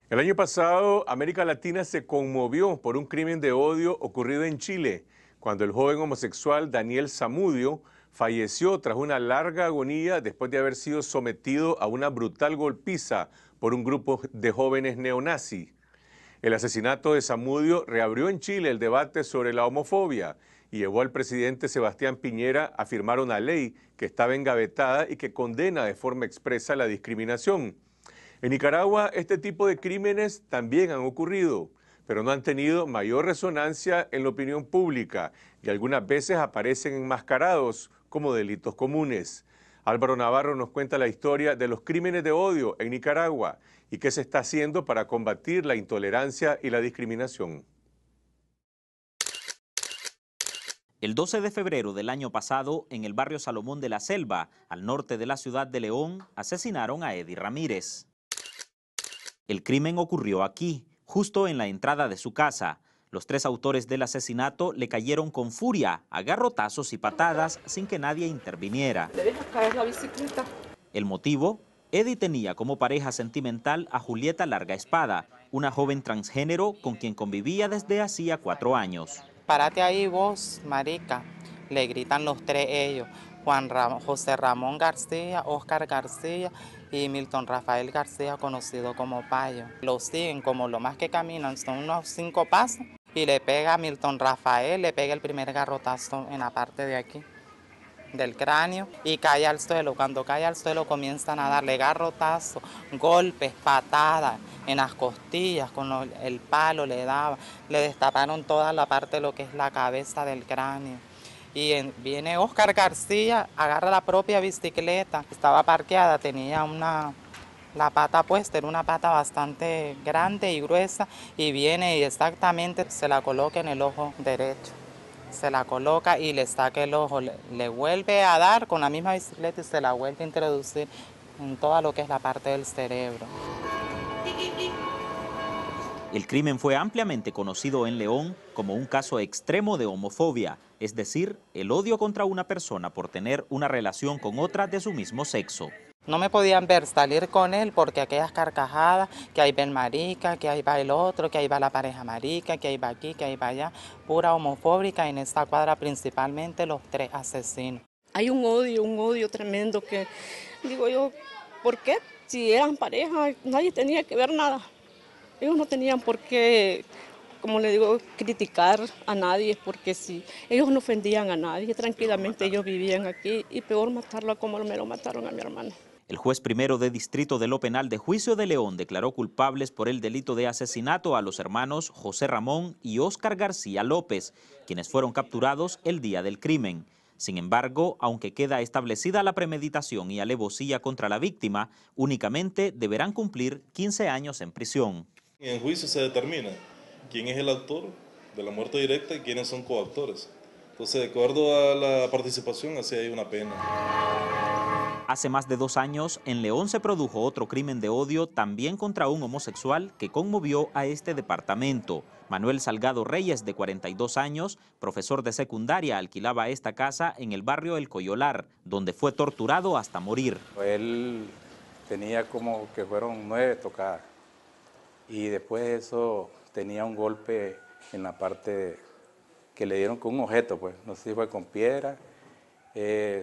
El año pasado, América Latina se conmovió por un crimen de odio ocurrido en Chile, cuando el joven homosexual Daniel Zamudio falleció tras una larga agonía después de haber sido sometido a una brutal golpiza por un grupo de jóvenes neonazis. El asesinato de Zamudio reabrió en Chile el debate sobre la homofobia y llevó al presidente Sebastián Piñera a firmar una ley que estaba engavetada y que condena de forma expresa la discriminación. En Nicaragua, este tipo de crímenes también han ocurrido, pero no han tenido mayor resonancia en la opinión pública y algunas veces aparecen enmascarados como delitos comunes. Álvaro Navarro nos cuenta la historia de los crímenes de odio en Nicaragua y qué se está haciendo para combatir la intolerancia y la discriminación. El 12 de febrero del año pasado, en el barrio Salomón de la Selva, al norte de la ciudad de León, asesinaron a Eddie Ramírez. El crimen ocurrió aquí, justo en la entrada de su casa. Los tres autores del asesinato le cayeron con furia, a garrotazos y patadas, sin que nadie interviniera. ¿Le dejas caer la bicicleta? El motivo: Eddie tenía como pareja sentimental a Julieta Larga Espada, una joven transgénero con quien convivía desde hacía 4 años. Párate ahí vos, marica, le gritan los tres ellos, José Ramón García, Óscar García y Milton Rafael García, conocido como Payo. Lo siguen, como lo más que caminan, son unos 5 pasos, y le pega a Milton Rafael, le pega el primer garrotazo en la parte de aquí del cráneo y cae al suelo. Cuando cae al suelo comienzan a darle garrotazos, golpes, patadas en las costillas, con el palo le daba, le destaparon toda la parte de lo que es la cabeza del cráneo. Y viene Óscar García, agarra la propia bicicleta, estaba parqueada, tenía la pata puesta, era una pata bastante grande y gruesa, y viene y exactamente se la coloca en el ojo derecho. Se la coloca y le saca el ojo, le vuelve a dar con la misma bicicleta y se la vuelve a introducir en toda lo que es la parte del cerebro. El crimen fue ampliamente conocido en León como un caso extremo de homofobia, es decir, el odio contra una persona por tener una relación con otra de su mismo sexo. No me podían ver salir con él porque aquellas carcajadas, que ahí va el marica, que ahí va el otro, que ahí va la pareja marica, que ahí va aquí, que ahí va allá, pura homofóbica, en esta cuadra principalmente los tres asesinos. Hay un odio tremendo que, digo yo, ¿por qué? Si eran pareja, nadie tenía que ver nada. Ellos no tenían por qué, como le digo, criticar a nadie, porque si ellos no ofendían a nadie, tranquilamente ellos vivían aquí, y peor matarlo como me lo mataron a mi hermano. El juez primero de distrito de lo penal de Juicio de León declaró culpables por el delito de asesinato a los hermanos José Ramón y Óscar García López, quienes fueron capturados el día del crimen. Sin embargo, aunque queda establecida la premeditación y alevosía contra la víctima, únicamente deberán cumplir 15 años en prisión. En juicio se determina quién es el autor de la muerte directa y quiénes son coautores. Entonces, de acuerdo a la participación, así hay una pena. Hace más de 2 años, en León se produjo otro crimen de odio también contra un homosexual que conmovió a este departamento. Manuel Salgado Reyes, de 42 años, profesor de secundaria, alquilaba esta casa en el barrio El Coyolar, donde fue torturado hasta morir. Él tenía como que fueron 9 tocadas y después de eso tenía un golpe en la parte que le dieron con un objeto, pues no sé si fue con piedra.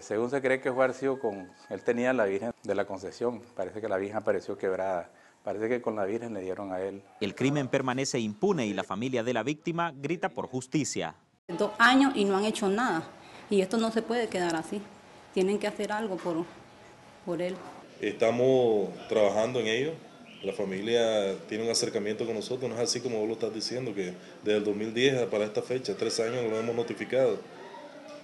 Según se cree que fue sido con... Él tenía la Virgen de la Concepción, parece que la Virgen apareció quebrada, parece que con la Virgen le dieron a él. El crimen permanece impune y la familia de la víctima grita por justicia. 2 años y no han hecho nada, y esto no se puede quedar así, tienen que hacer algo por él. Estamos trabajando en ello, la familia tiene un acercamiento con nosotros, no es así como vos lo estás diciendo, que desde el 2010 para esta fecha, 3 años lo hemos notificado.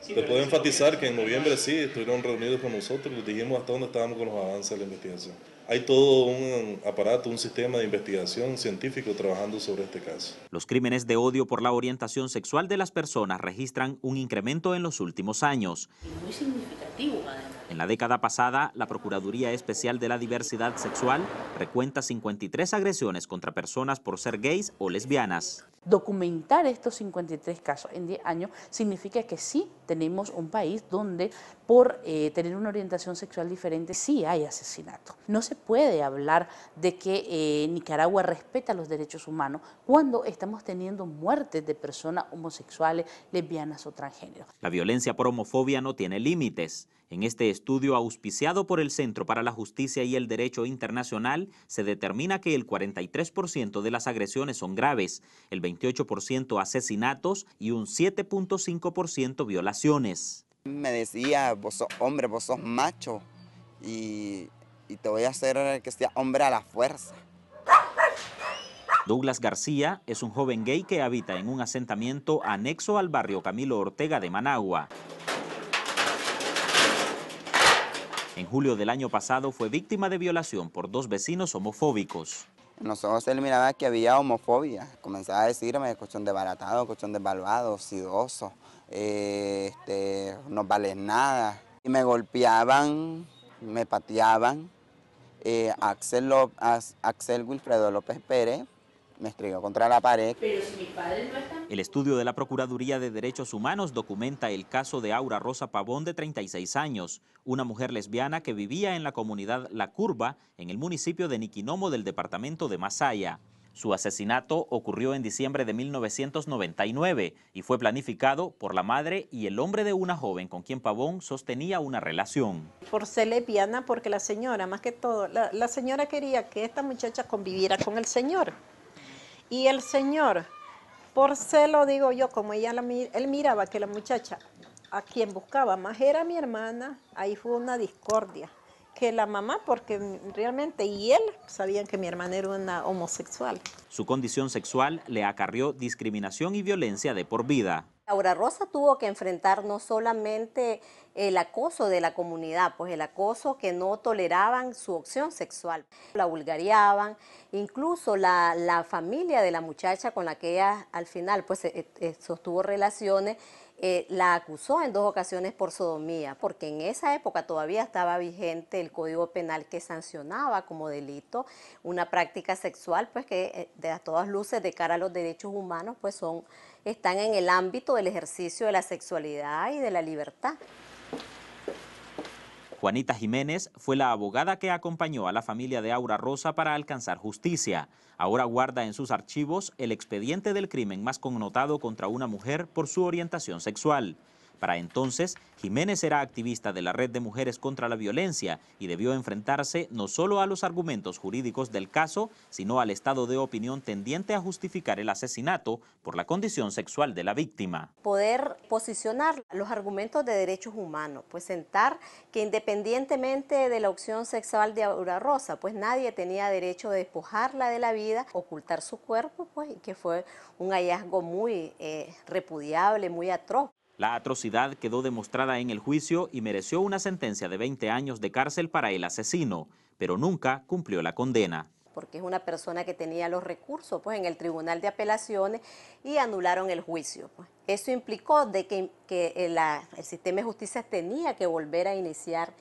Te puedo enfatizar que en noviembre sí estuvieron reunidos con nosotros y les dijimos hasta dónde estábamos con los avances de la investigación. Hay todo un aparato, un sistema de investigación científico trabajando sobre este caso. Los crímenes de odio por la orientación sexual de las personas registran un incremento en los últimos años. Muy significativo, además. En la década pasada, la Procuraduría Especial de la Diversidad Sexual recuenta 53 agresiones contra personas por ser gays o lesbianas. Documentar estos 53 casos en 10 años significa que sí tenemos un país donde por tener una orientación sexual diferente sí hay asesinato. No se puede hablar de que Nicaragua respeta los derechos humanos cuando estamos teniendo muertes de personas homosexuales, lesbianas o transgénero. La violencia por homofobia no tiene límites. En este estudio auspiciado por el Centro para la Justicia y el Derecho Internacional, se determina que el 43% de las agresiones son graves, el 28% asesinatos y un 7.5% violaciones. Me decía, vos sos hombre, vos sos macho y te voy a hacer que sea hombre a la fuerza. Douglas García es un joven gay que habita en un asentamiento anexo al barrio Camilo Ortega de Managua. En julio del año pasado fue víctima de violación por 2 vecinos homofóbicos. Nosotros se miraba que había homofobia. Comenzaba a decirme cuestión de baratado, cuestión de evaluado, sidoso, no vales nada. Y me golpeaban, me pateaban. Axel Wilfredo López Pérez me estrelló contra la pared. Pero si mis padres no están... El estudio de la Procuraduría de Derechos Humanos documenta el caso de Aura Rosa Pavón, de 36 años, una mujer lesbiana que vivía en la comunidad La Curva, en el municipio de Niquinomo del departamento de Masaya. Su asesinato ocurrió en diciembre de 1999 y fue planificado por la madre y el hombre de una joven con quien Pavón sostenía una relación. Por ser lesbiana, porque la señora, más que todo, la señora quería que esta muchacha conviviera con el señor. Y el señor, por celo, digo yo, como él miraba que la muchacha a quien buscaba más era mi hermana, ahí fue una discordia. Que la mamá, porque realmente, y él sabían que mi hermana era una homosexual. Su condición sexual le acarrió discriminación y violencia de por vida. Aura Rosa tuvo que enfrentar no solamente el acoso de la comunidad, pues el acoso que no toleraban su opción sexual. La vulgariaban, incluso la familia de la muchacha con la que ella al final pues sostuvo relaciones, la acusó en 2 ocasiones por sodomía, porque en esa época todavía estaba vigente el Código Penal que sancionaba como delito una práctica sexual, pues que de a todas luces de cara a los derechos humanos pues están en el ámbito del ejercicio de la sexualidad y de la libertad. Juanita Jiménez fue la abogada que acompañó a la familia de Aura Rosa para alcanzar justicia. Ahora guarda en sus archivos el expediente del crimen más connotado contra una mujer por su orientación sexual. Para entonces, Jiménez era activista de la Red de Mujeres contra la Violencia y debió enfrentarse no solo a los argumentos jurídicos del caso, sino al estado de opinión tendiente a justificar el asesinato por la condición sexual de la víctima. Poder posicionar los argumentos de derechos humanos, pues sentar que independientemente de la opción sexual de Aura Rosa, pues nadie tenía derecho de despojarla de la vida, ocultar su cuerpo, pues, y que fue un hallazgo muy repudiable, muy atroz. La atrocidad quedó demostrada en el juicio y mereció una sentencia de 20 años de cárcel para el asesino, pero nunca cumplió la condena. Porque es una persona que tenía los recursos pues, en el Tribunal de Apelaciones y anularon el juicio. Pues. Eso implicó de que el sistema de justicia tenía que volver a iniciar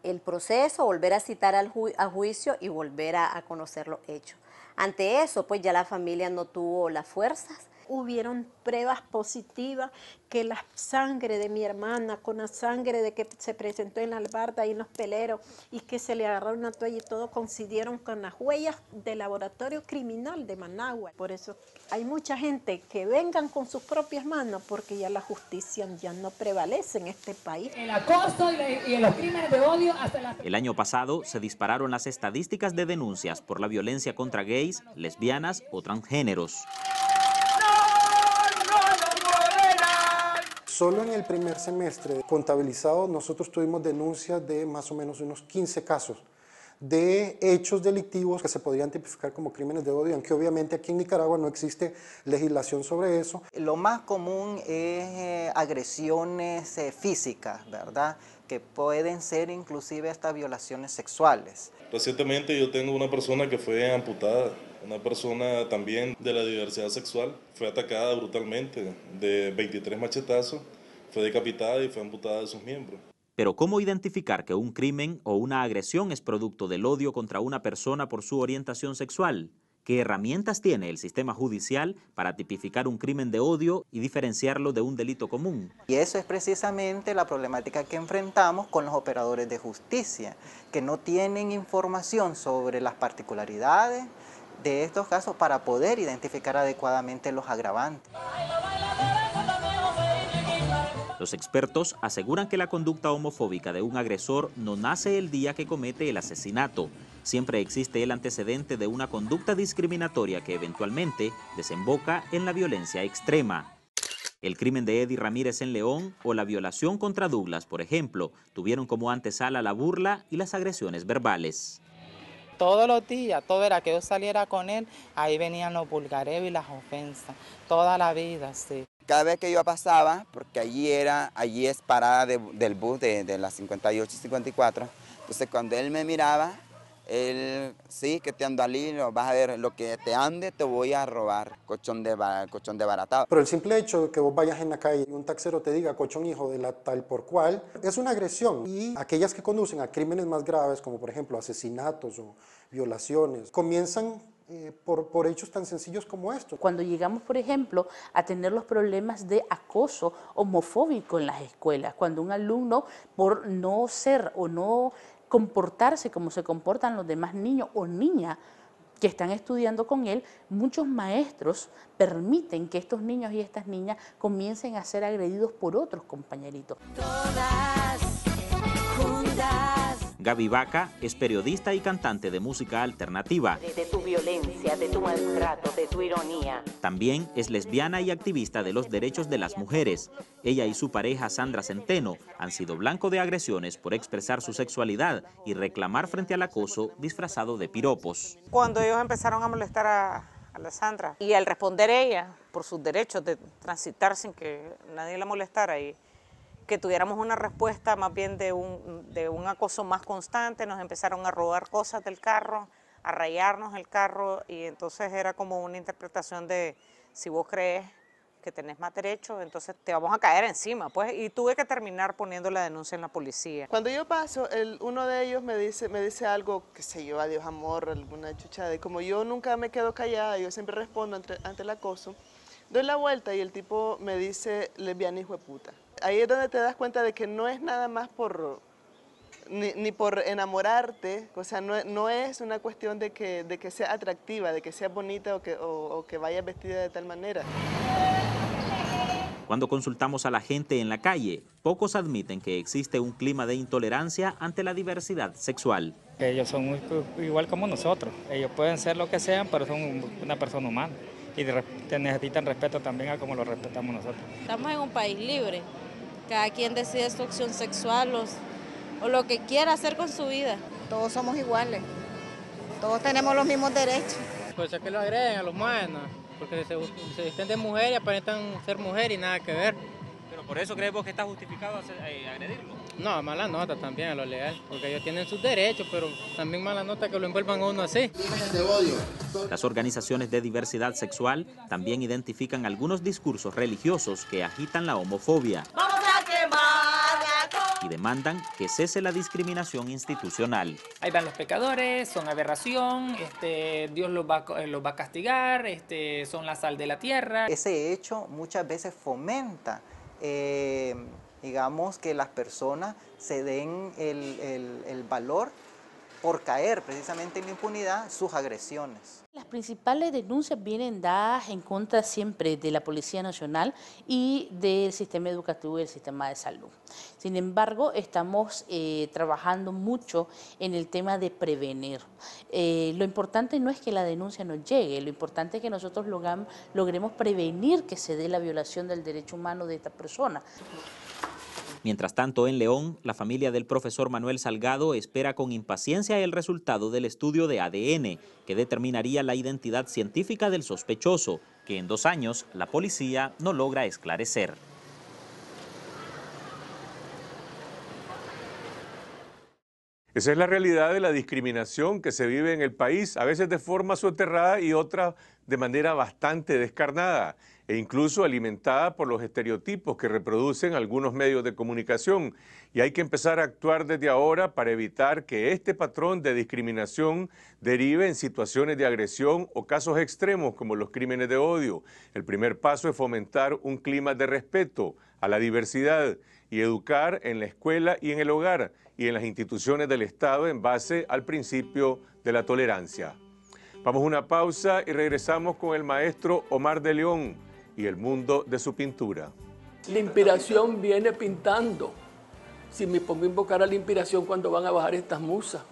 el proceso, volver a citar a juicio y volver a conocer los hechos. Ante eso, pues ya la familia no tuvo las fuerzas. Hubieron pruebas positivas que la sangre de mi hermana con la sangre de que se presentó en la albarda y en los peleros y que se le agarraron una toalla y todo coincidieron con las huellas del laboratorio criminal de Managua. Por eso hay mucha gente que vengan con sus propias manos porque ya la justicia ya no prevalece en este país. El acoso y los crímenes de odio hasta la... El año pasado se dispararon las estadísticas de denuncias por la violencia contra gays, lesbianas o transgéneros. Solo en el primer semestre contabilizado nosotros tuvimos denuncias de más o menos unos 15 casos de hechos delictivos que se podrían tipificar como crímenes de odio, aunque obviamente aquí en Nicaragua no existe legislación sobre eso. Lo más común es agresiones físicas, ¿verdad? Que pueden ser inclusive hasta violaciones sexuales. Recientemente yo tengo una persona que fue amputada, una persona también de la diversidad sexual, fue atacada brutalmente de 23 machetazos, fue decapitada y fue amputada de sus miembros. Pero ¿cómo identificar que un crimen o una agresión es producto del odio contra una persona por su orientación sexual? ¿Qué herramientas tiene el sistema judicial para tipificar un crimen de odio y diferenciarlo de un delito común? Y eso es precisamente la problemática que enfrentamos con los operadores de justicia, que no tienen información sobre las particularidades de estos casos para poder identificar adecuadamente los agravantes. Los expertos aseguran que la conducta homofóbica de un agresor no nace el día que comete el asesinato. Siempre existe el antecedente de una conducta discriminatoria que eventualmente desemboca en la violencia extrema. El crimen de Eddie Ramírez en León o la violación contra Douglas, por ejemplo, tuvieron como antesala la burla y las agresiones verbales. Todos los días, todo era que yo saliera con él, ahí venían los vulgareos y las ofensas, toda la vida, sí. Cada vez que yo pasaba, porque allí es parada del bus de las 58 y 54, entonces cuando él me miraba, él, sí, que te ando allí, vas a ver, lo que te ande te voy a robar, colchón de baratado. Pero el simple hecho de que vos vayas en la calle y un taxero te diga colchón hijo de la tal por cual, es una agresión. Y aquellas que conducen a crímenes más graves, como por ejemplo asesinatos o violaciones, comienzan por hechos tan sencillos como estos. Cuando llegamos, por ejemplo, a tener los problemas de acoso homofóbico en las escuelas, cuando un alumno, por no ser o no comportarse como se comportan los demás niños o niñas que están estudiando con él, muchos maestros permiten que estos niños y estas niñas comiencen a ser agredidos por otros compañeritos. Todas juntas. Gaby Vaca es periodista y cantante de música alternativa. De tu violencia, de tu maltrato, de tu ironía. También es lesbiana y activista de los derechos de las mujeres. Ella y su pareja Sandra Centeno han sido blanco de agresiones por expresar su sexualidad y reclamar frente al acoso disfrazado de piropos. Cuando ellos empezaron a molestar a la Sandra y al responder ella por sus derechos de transitar sin que nadie la molestara y que tuviéramos una respuesta más bien de un acoso más constante, nos empezaron a robar cosas del carro, a rayarnos el carro y entonces era como una interpretación de si vos crees que tenés más derechos, entonces te vamos a caer encima, pues, y tuve que terminar poniendo la denuncia en la policía. Cuando yo paso, uno de ellos me dice algo, qué sé yo, adiós amor, alguna chuchada, y como yo nunca me quedo callada, yo siempre respondo ante el acoso, doy la vuelta y el tipo me dice lesbiana hijo de puta. Ahí es donde te das cuenta de que no es nada más ni por enamorarte, o sea, no es una cuestión de que sea atractiva, de que sea bonita o que vaya vestida de tal manera. Cuando consultamos a la gente en la calle, pocos admiten que existe un clima de intolerancia ante la diversidad sexual. Ellos son igual como nosotros, ellos pueden ser lo que sean, pero son una persona humana y necesitan respeto también a como lo respetamos nosotros. Estamos en un país libre, cada quien decide su opción sexual o lo que quiera hacer con su vida. Todos somos iguales, todos tenemos los mismos derechos. Pues es que lo agreden a los más, ¿no? Porque se visten de mujer y aparentan ser mujer y nada que ver. ¿Pero por eso crees vos que está justificado agredirlo? No, mala nota también a lo legal, porque ellos tienen sus derechos, pero también mala nota que lo envuelvan a uno así. Las organizaciones de diversidad sexual también identifican algunos discursos religiosos que agitan la homofobia. ¡Vamos a quemarla! Y demandan que cese la discriminación institucional. Ahí van los pecadores, son aberración, Dios los va a castigar, son la sal de la tierra. Ese hecho muchas veces fomenta, digamos, que las personas se den el valor por caer precisamente en la impunidad sus agresiones. Las principales denuncias vienen dadas en contra siempre de la Policía Nacional y del sistema educativo y del sistema de salud. Sin embargo, estamos trabajando mucho en el tema de prevenir. Lo importante no es que la denuncia nos llegue, lo importante es que nosotros logremos prevenir que se dé la violación del derecho humano de esta persona. Mientras tanto, en León, la familia del profesor Manuel Salgado espera con impaciencia el resultado del estudio de ADN, que determinaría la identidad científica del sospechoso, que en 2 años la policía no logra esclarecer. Esa es la realidad de la discriminación que se vive en el país, a veces de forma soterrada y otras de manera bastante descarnada, e incluso alimentada por los estereotipos que reproducen algunos medios de comunicación. Y hay que empezar a actuar desde ahora para evitar que este patrón de discriminación derive en situaciones de agresión o casos extremos como los crímenes de odio. El primer paso es fomentar un clima de respeto a la diversidad y educar en la escuela y en el hogar y en las instituciones del Estado en base al principio de la tolerancia. Vamos a una pausa y regresamos con el maestro Omar de León y el mundo de su pintura. La inspiración viene pintando. Si me pongo a invocar a la inspiración cuando van a bajar estas musas.